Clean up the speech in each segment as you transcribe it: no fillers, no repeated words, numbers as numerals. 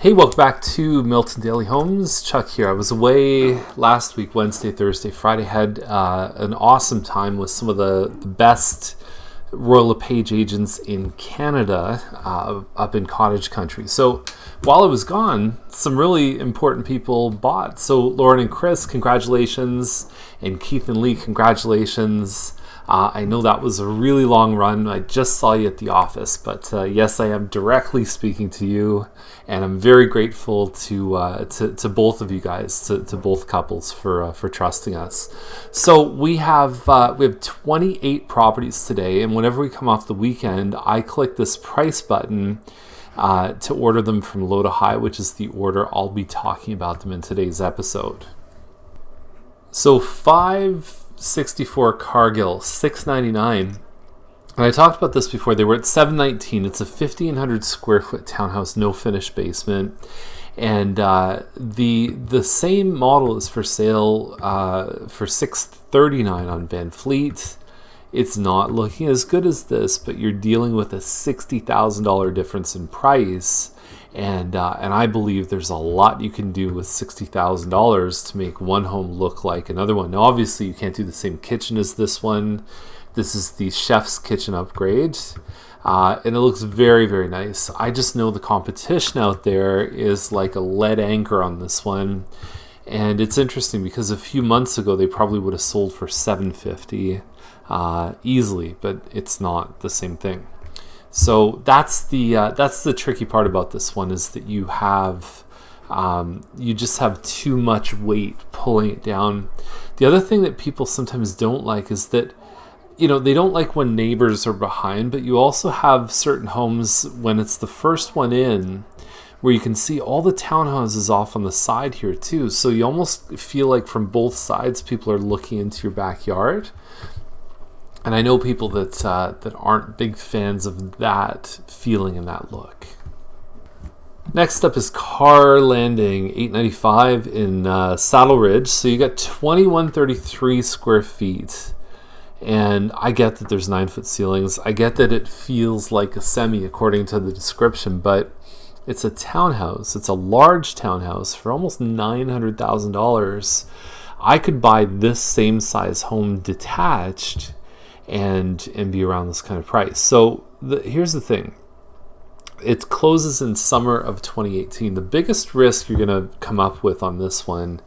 Hey, welcome back to Milton Daily Homes. Chuck here. I was away last week, Wednesday, Thursday, Friday. Had an awesome time with some of the best Royal LePage agents in Canada up in cottage country. So while I was gone, some really important people bought. So Lauren and Chris, congratulations. And Keith and Lee, congratulations. I know that was a really long run. I just saw you at the office, but yes, I am directly speaking to you, and I'm very grateful to both of you guys, to both couples for trusting us. So we have 28 properties today, and whenever we come off the weekend, I click this price button to order them from low to high, which is the order I'll be talking about them in today's episode. So 564 Cargill, $699. And I talked about this before. They were at $719. It's a 1,500 square foot townhouse, no finished basement, and the same model is for sale for $639 on Van Fleet. It's not looking as good as this, but you're dealing with a $60,000 difference in price. And I believe there's a lot you can do with $60,000 to make one home look like another one. Now, obviously, you can't do the same kitchen as this one. This is the chef's kitchen upgrade, and it looks very, very nice. I just know the competition out there is like a lead anchor on this one. And it's interesting because a few months ago, they probably would have sold for $750 easily, but it's not the same thing. So that's the tricky part about this one, is that you just have too much weight pulling it down. The other thing that people sometimes don't like is that, they don't like when neighbors are behind, but you also have certain homes when it's the first one in where you can see all the townhouses off on the side here too. So you almost feel like from both sides people are looking into your backyard. And I know people that aren't big fans of that feeling and that look. Next up is Carr Landing, $895 in Saddle Ridge. So you got 2,133 square feet. And I get that there's 9-foot ceilings. I get that it feels like a semi according to the description, but it's a townhouse. It's a large townhouse for almost $900,000. I could buy this same size home detached and be around this kind of price. So here's the thing. It closes in summer of 2018. The biggest risk you're going to come up with on this one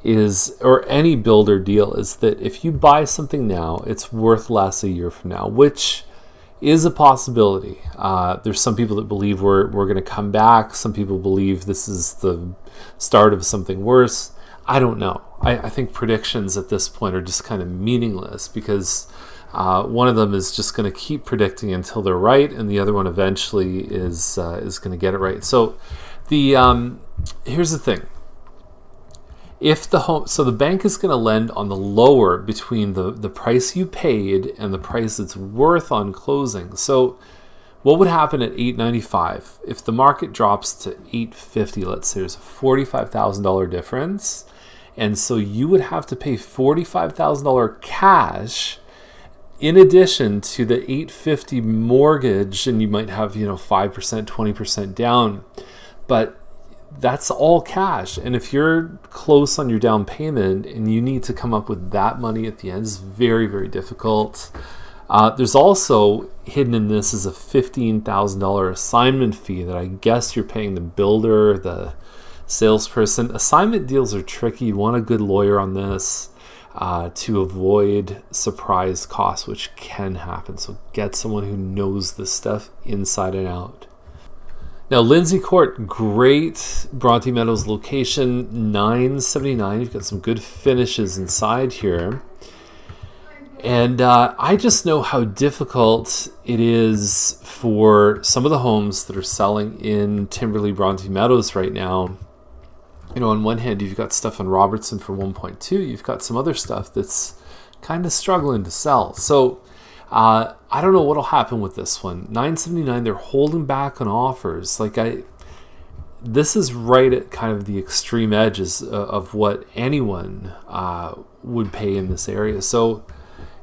is, or any builder deal, is that if you buy something now, it's worth less a year from now, which is a possibility. There's some people that believe we're going to come back. Some people believe this is the start of something worse. I don't know. I think predictions at this point are just kind of meaningless, because one of them is just going to keep predicting until they're right, and the other one eventually is going to get it right. So here's the thing. If the bank is going to lend on the lower between the price you paid and the price it's worth on closing. So what would happen at $895 if the market drops to $850? Let's say there's a $45,000 difference, and so you would have to pay $45,000 cash in addition to the $850 mortgage, and you might have 5%, 20% down, but that's all cash. And if you're close on your down payment and you need to come up with that money at the end, it's very, very difficult. There's also hidden in this is a $15,000 assignment fee that I guess you're paying the builder, the salesperson. Assignment deals are tricky. You want a good lawyer on this to avoid surprise costs, which can happen. So get someone who knows this stuff inside and out. Now, Lindsay Court, great Bronte Meadows location, $979. You've got some good finishes inside here. And I just know how difficult it is for some of the homes that are selling in Timberley Bronte Meadows right now. On one hand, you've got stuff on Robertson for 1.2. You've got some other stuff that's kind of struggling to sell. So I don't know what'll happen with this one. $979, they're holding back on offers. This is right at kind of the extreme edges of what anyone would pay in this area. So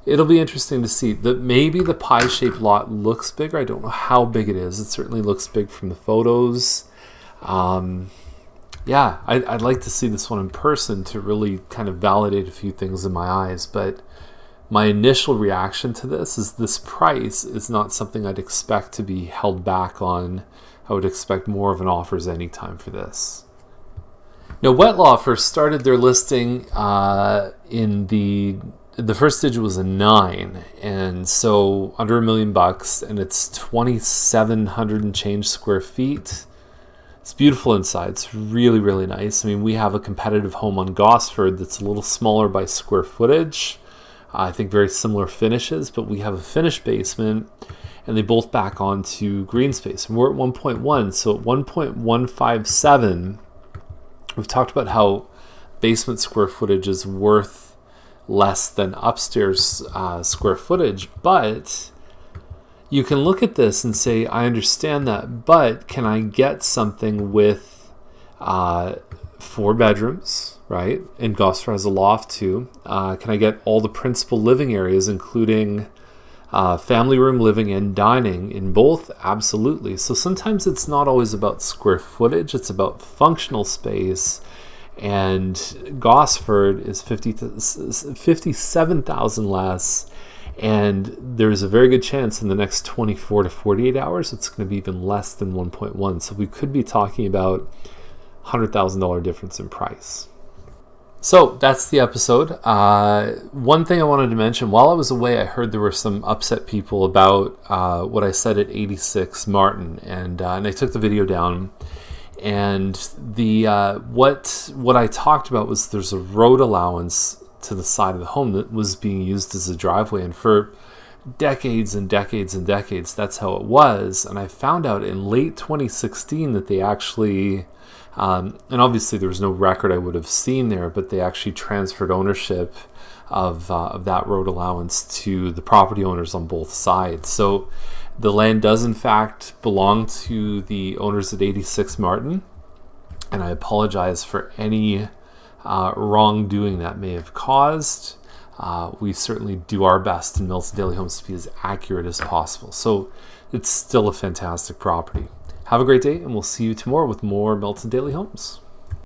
it'll be interesting to see. Maybe the pie-shaped lot looks bigger. I don't know how big it is. It certainly looks big from the photos. Yeah, I'd like to see this one in person to really kind of validate a few things in my eyes. But my initial reaction to this price is not something I'd expect to be held back on. I would expect more of an offers anytime for this. Now, Wettlaufer started their listing in the first digit was a 9, and so under $1 million, and it's 2,700 and change square feet. It's beautiful inside. It's really, really nice. I mean, we have a competitive home on Gosford that's a little smaller by square footage. I think very similar finishes, but we have a finished basement, and they both back onto green space. And we're at 1.1, so at 1.157, we've talked about how basement square footage is worth less than upstairs square footage, but you can look at this and say, I understand that, but can I get something with 4 bedrooms, right? And Gosford has a loft too. Can I get all the principal living areas, including family room, living, and dining in both? Absolutely. So sometimes it's not always about square footage, it's about functional space. And Gosford is 57,000 less, and there's a very good chance in the next 24 to 48 hours it's going to be even less than 1.1. So we could be talking about $100,000 difference in price. So that's the episode. One thing I wanted to mention, while I was away, I heard there were some upset people about what I said at 86 Martin, and I took the video down. And the what I talked about was there's a road allowance to the side of the home that was being used as a driveway, and for decades and decades and decades that's how it was. And I found out in late 2016 that they actually and obviously there was no record I would have seen there, but they actually transferred ownership of that road allowance to the property owners on both sides. So the land does in fact belong to the owners at 86 Martin, and I apologize for any wrongdoing that may have caused. We certainly do our best in Milton Daily Homes to be as accurate as possible. So it's still a fantastic property. Have a great day, and we'll see you tomorrow with more Milton Daily Homes.